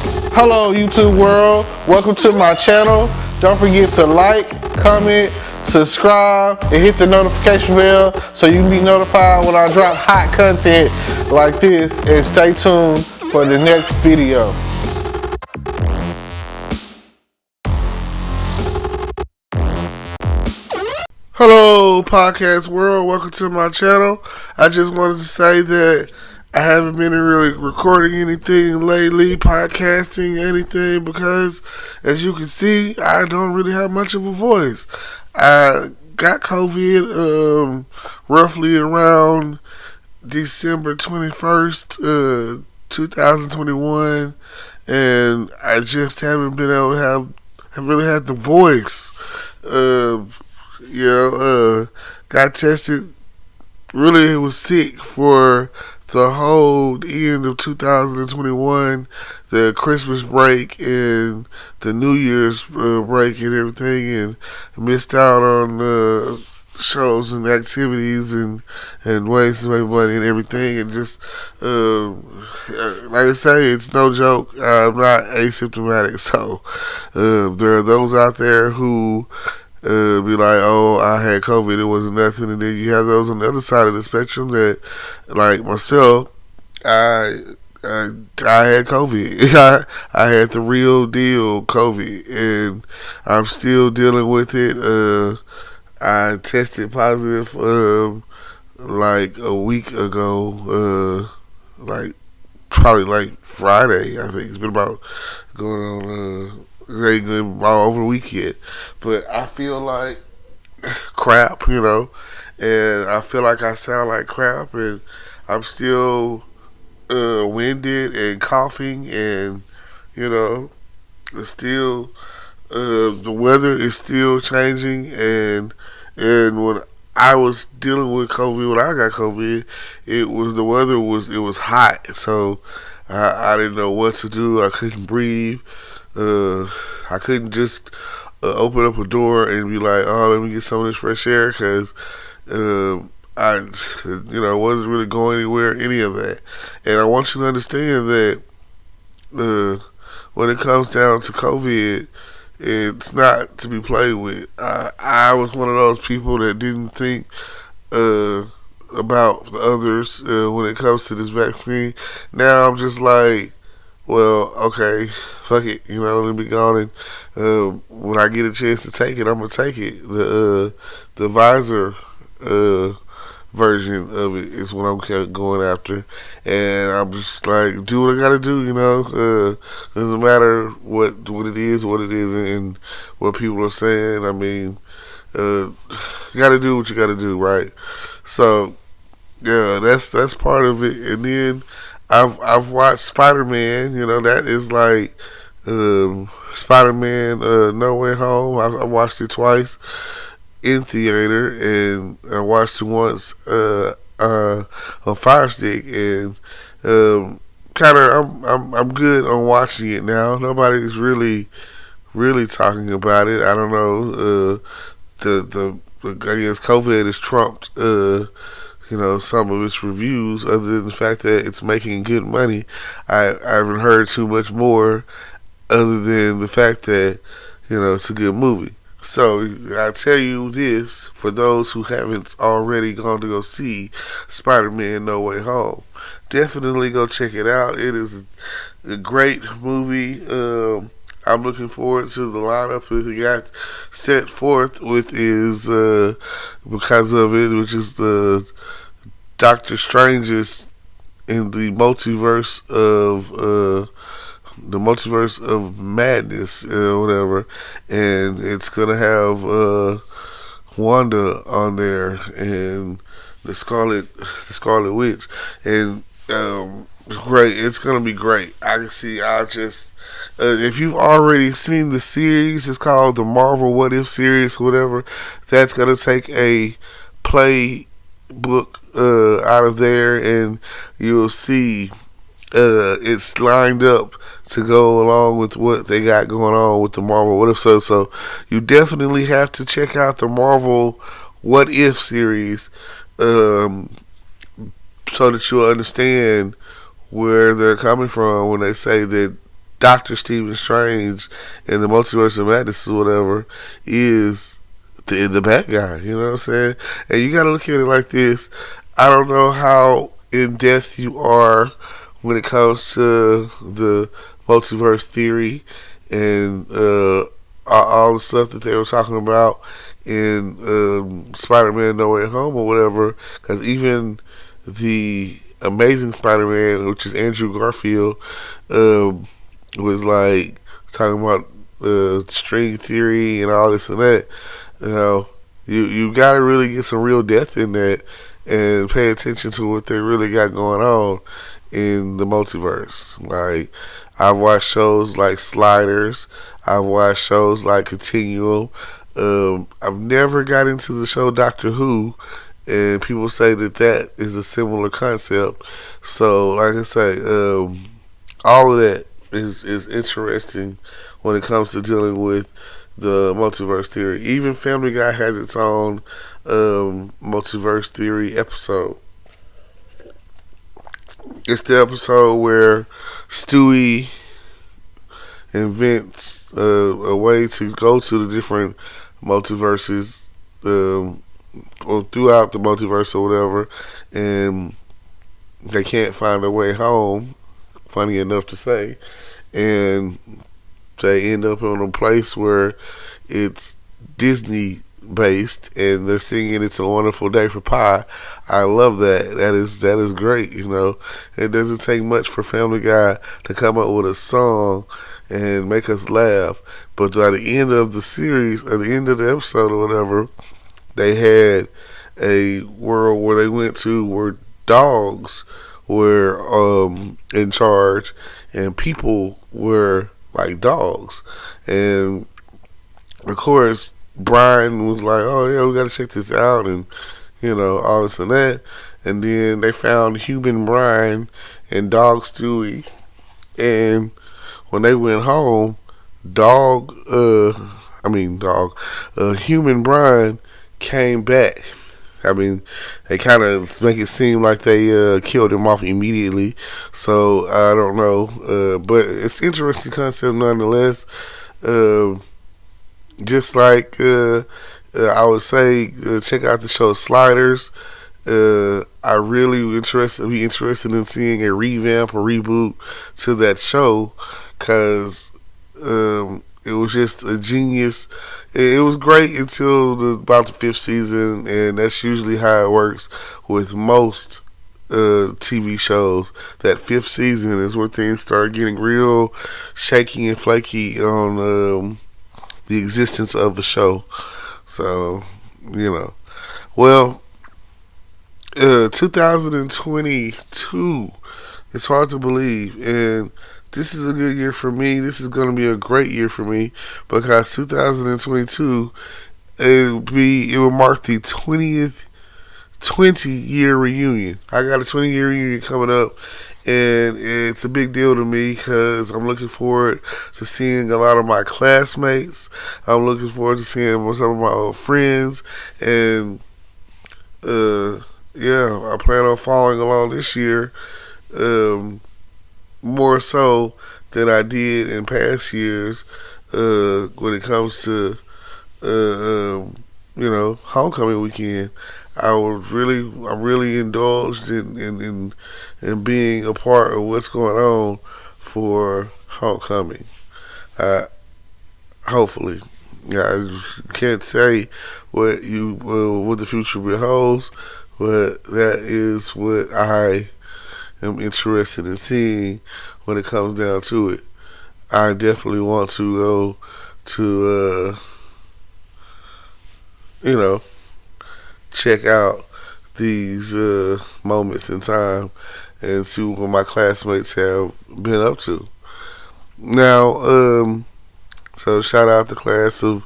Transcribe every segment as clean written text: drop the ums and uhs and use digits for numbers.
Hello YouTube world, welcome to my channel. Don't forget to like, comment, subscribe, and hit the notification bell so you can be notified when I drop hot content like this, and stay tuned for the next video. Hello podcast world, welcome to my channel. I just wanted to say that I haven't been really recording anything lately, podcasting anything, because as you can see, I don't really have much of a voice. I got COVID roughly around December 21st, 2021, and I just haven't been able to have really had the voice. Got tested, really was sick for the whole end of 2021, the Christmas break and the New Year's break and everything, and missed out on shows and activities and ways to make money and everything, and just like I say, it's no joke. I'm not asymptomatic, so there are those out there who be like, oh, I had COVID, it wasn't nothing. And then you have those on the other side of the spectrum that, like myself, I had COVID. I had the real deal COVID, and I'm still dealing with it. I tested positive like a week ago, probably like Friday. I think it's been about going on. They ain't good all over the weekend, but I feel like crap, and I feel like I sound like crap, and I'm still winded and coughing, and it's still the weather is still changing, and when I was dealing with COVID, when I got COVID, it was hot, so I didn't know what to do. I couldn't breathe. I couldn't just open up a door and be like, oh, let me get some of this fresh air, because I wasn't really going anywhere, any of that. And I want you to understand that when it comes down to COVID, it's not to be played with. I was one of those people that didn't think about the others when it comes to this vaccine. Now I'm just like, well, okay, fuck it, let me go on, and when I get a chance to take it, I'm gonna take it. The Visor version of it is what I'm going after, and I'm just like, do what I gotta do, doesn't matter what it is, what it isn't, and what people are saying. I mean, you gotta do what you gotta do, right? So, yeah, that's part of it, and then I've watched Spiderman. That is like Spiderman No Way Home. I watched it twice in theater, and I watched it once on Fire Stick, and I'm good on watching it now. Nobody's really talking about it. I don't know. I guess COVID has trumped some of its reviews, other than the fact that it's making good money. I haven't heard too much more, other than the fact that it's a good movie. So I tell you this, for those who haven't already gone to go see Spider-Man No Way Home, definitely go check it out. It is a great movie. I'm looking forward to the lineup that he got set forth with is because of it, which is the Doctor Strange's in the multiverse of madness, whatever, and it's gonna have Wanda on there, and the Scarlet Witch, and great. It's gonna be great. I can see. If you've already seen the series, it's called the Marvel What If series, whatever. That's gonna take a playbook out of there, and you'll see it's lined up to go along with what they got going on with the Marvel What If. So you definitely have to check out the Marvel What If series, so that you'll understand where they're coming from when they say that Doctor Stephen Strange in the Multiverse of Madness or whatever is the bad guy. You know what I'm saying? And you got to look at it like this. I don't know how in depth you are when it comes to the multiverse theory and all the stuff that they were talking about in Spider-Man No Way Home or whatever. Because even the Amazing Spider-Man, which is Andrew Garfield, was like talking about string theory and all this and that. You know, you got to really get some real depth in that and pay attention to what they really got going on in the multiverse. Like, I've watched shows like Sliders. I've watched shows like Continuum. I've never got into the show Doctor Who, and people say that is a similar concept. So, like I say, all of that is interesting when it comes to dealing with the multiverse theory. Even Family Guy has its own multiverse theory episode. It's the episode where Stewie invents a way to go to the different multiverses or throughout the multiverse or whatever, and they can't find their way home, funny enough to say, and they end up in a place where it's Disney based and they're singing "It's a Wonderful Day" for Pi. I love that. That is great. You know, it doesn't take much for Family Guy to come up with a song and make us laugh. But by the end of the series, at the end of the episode or whatever, they had a world where they went to where dogs were in charge and people were like dogs. And of course, Brian was like, "Oh yeah, we got to check this out," and you know, all this and that. And then they found human Brian and dog Stewie. And when they went home, human Brian came back. I mean, they kind of make it seem like they killed him off immediately. So I don't know, but it's an interesting concept nonetheless. Just like I would say, check out the show Sliders. I really be interested in seeing a revamp or reboot to that show, because it was just a genius. It was great until about the 5th season, and that's usually how it works with most TV shows. That 5th season is where things start getting real shaky and flaky on the existence of the show. So, you know. Well, 2022, it's hard to believe, and this is a good year for me. This is going to be a great year for me, because 2022, it will mark the 20-year reunion. I got a 20-year reunion coming up, and it's a big deal to me because I'm looking forward to seeing a lot of my classmates. I'm looking forward to seeing some of my old friends, and I plan on following along this year, more so than I did in past years, when it comes to homecoming weekend. I'm really indulged in being a part of what's going on for homecoming. Hopefully, I can't say what the future beholds, but that is what I am interested in seeing when it comes down to it. I definitely want to go to check out these moments in time and see what my classmates have been up to. Now, so shout out the class of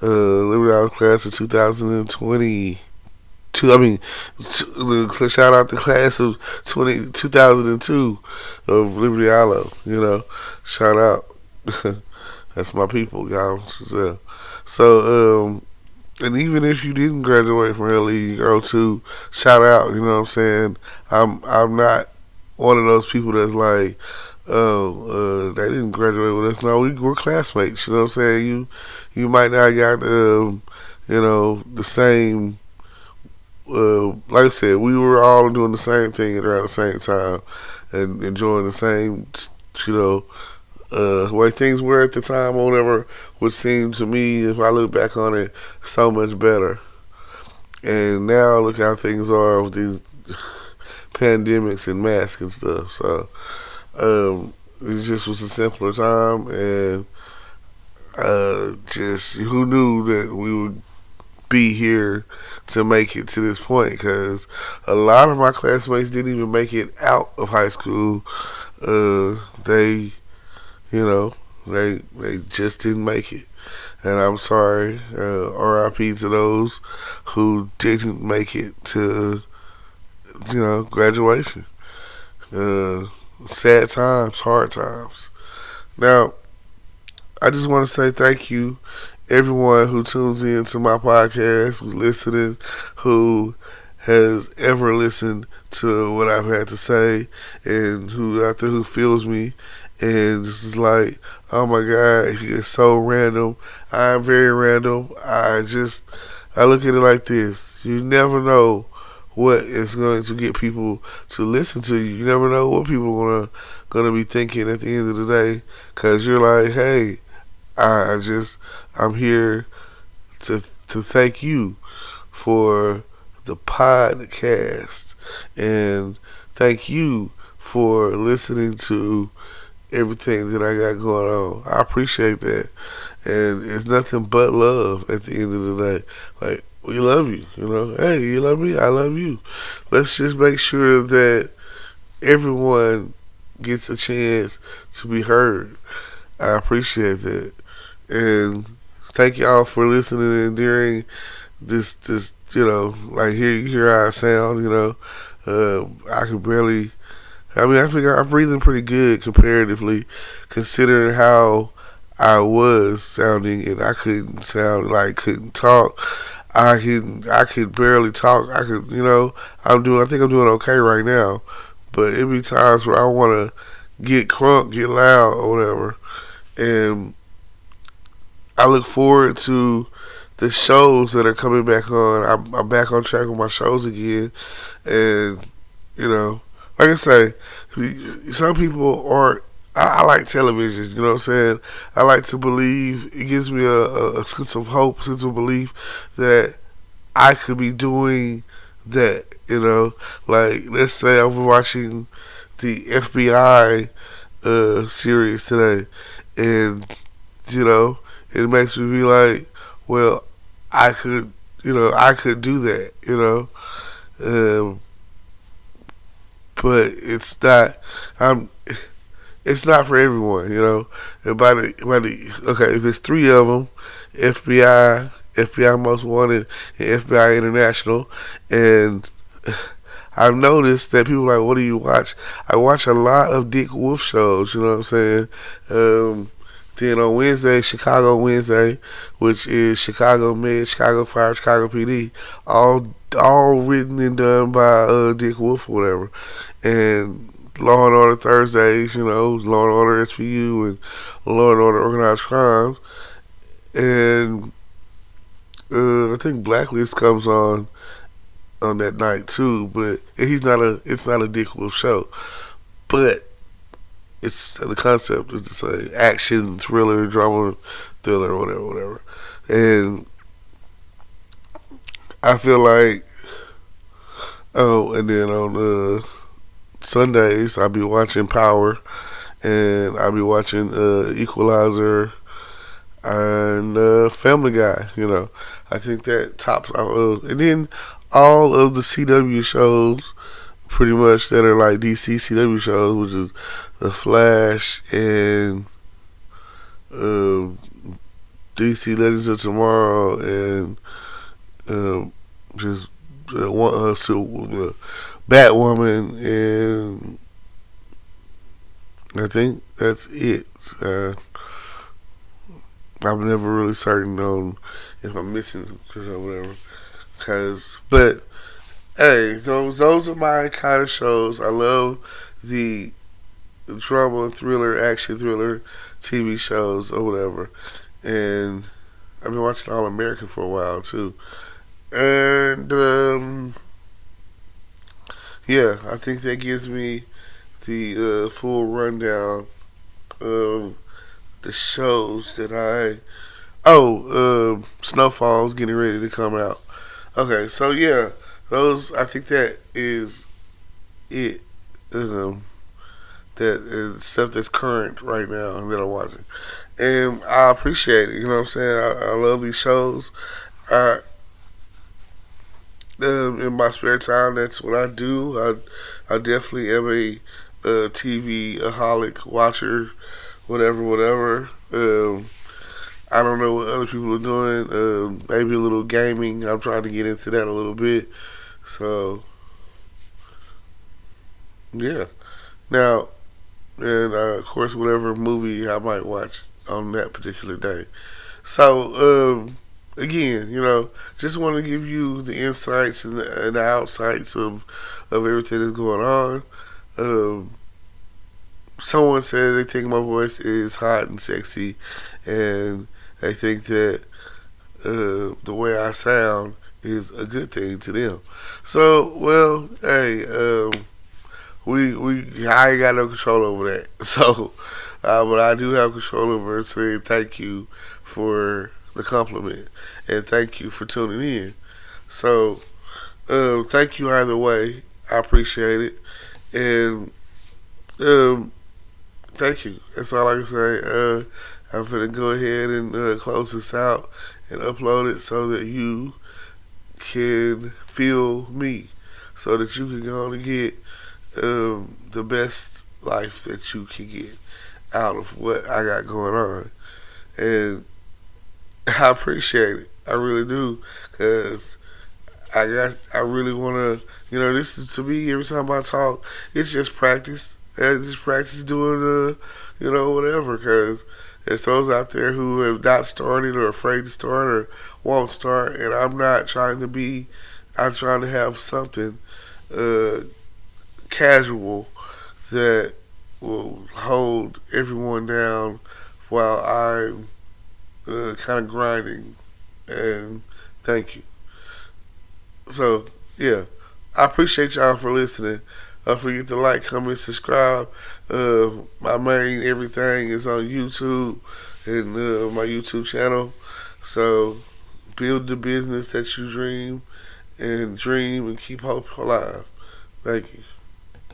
Liberty Island class of 2020. Shout out the class of 2002 of Liberty Island. Shout out. That's my people, guys. So, and even if you didn't graduate from LE or 02, shout out. You know what I'm saying? I'm not one of those people that's like, Oh, they didn't graduate with us. No, we're classmates. You know what I'm saying? You might not got the same. Like I said, we were all doing the same thing around the same time and enjoying the same, you know, way things were at the time or whatever would seem to me, if I look back on it, so much better. And now look how things are with these pandemics and masks and stuff. So it just was a simpler time, and just who knew that we would be here to make it to this point? Because a lot of my classmates didn't even make it out of high school. They, you know, they just didn't make it, and I'm sorry. R.I.P. to those who didn't make it to graduation. Uh, Sad times, hard times. Now, I just want to say thank you, everyone who tunes in to my podcast, who's listening, who has ever listened to what I've had to say, and who out there who feels me, and this is like, oh my God, he is so random. I'm very random. I look at it like this: you never know what is going to get people to listen to you. You never know what people are gonna be thinking at the end of the day, because you're like, hey, I'm here to thank you for the podcast, and thank you for listening to everything that I got going on. I appreciate that, and it's nothing but love at the end of the day. Like, we love you, Hey, you love me, I love you. Let's just make sure that everyone gets a chance to be heard. I appreciate that, and thank y'all for listening during this. Like, here you hear how I sound. I can barely. I mean, I think I'm breathing pretty good comparatively, considering how I was sounding, and I couldn't talk. I could barely talk. I could, I think I'm doing okay right now, but it be times where I want to get crunk, get loud, or whatever, and I look forward to the shows that are coming back on. I'm back on track with my shows again, and you know, like I say, some people aren't. I like television. You know what I'm saying? I like to believe. It gives me a sense of hope, sense of belief that I could be doing that. Like, let's say I was watching the FBI series today, and you know, it makes me be like, well, I could do that, um, but I'm, it's not for everyone, And okay, there's three of them: FBI, FBI Most Wanted, and FBI International, and I've noticed that people are like, what do you watch? I watch a lot of Dick Wolf shows, you know what I'm saying? Then on Wednesday, Chicago Wednesday, which is Chicago Med, Chicago Fire, Chicago PD, all written and done by Dick Wolf or whatever. And Law and Order Thursdays, Law and Order SVU and Law and Order Organized Crimes. And I think Blacklist comes on that night too, but it's not a Dick Wolf show. But it's the concept is to say action, thriller, drama, thriller, whatever. And I feel like, and then on Sundays I'll be watching Power, and I'll be watching Equalizer and Family Guy. I think that tops. And then all of the CW shows, pretty much, that are like DC CW shows, which is The Flash and DC Legends of Tomorrow, and just Batwoman, and I think that's it. I'm never really certain on if I'm missing something or whatever. But hey, those are my kind of shows. I love the drama, thriller, action thriller TV shows or whatever. And I've been watching All American for a while too. And yeah, I think that gives me the full rundown of the shows that I. Oh, Snowfall's getting ready to come out. Okay, so yeah, those. I think that is it. Um, that is stuff that's current right now that I'm watching, and I appreciate it. You know what I'm saying? I love these shows. I in my spare time, that's what I do. I definitely am a TV aholic watcher, whatever. I don't know what other people are doing. Maybe a little gaming. I'm trying to get into that a little bit. So yeah. Now, and of course, whatever movie I might watch on that particular day. So again, just want to give you the insights and the outsights of everything that's going on. Um, Someone said they think my voice is hot and sexy, and they think that the way I sound is a good thing to them. So, well, hey, I ain't got no control over that. So, but I do have control over saying thank you for the compliment and thank you for tuning in. So, thank you either way. I appreciate it, and um, thank you. That's all I can say. I'm gonna go ahead and close this out and upload it so that you can feel me, so that you can go on and get the best life that you can get out of what I got going on. And I appreciate it. I really do, cause I really want to. This is to me. Every time I talk, it's just practice. And just practice doing whatever. Cause there's those out there who have not started or afraid to start or won't start, and I'm not trying to be. I'm trying to have something uh, casual that will hold everyone down while I'm kind of grinding. And thank you. So yeah, I appreciate y'all for listening. Don't forget to like, comment, subscribe. My main everything is on YouTube and my YouTube channel. So build the business that you dream and keep hope alive. Thank you.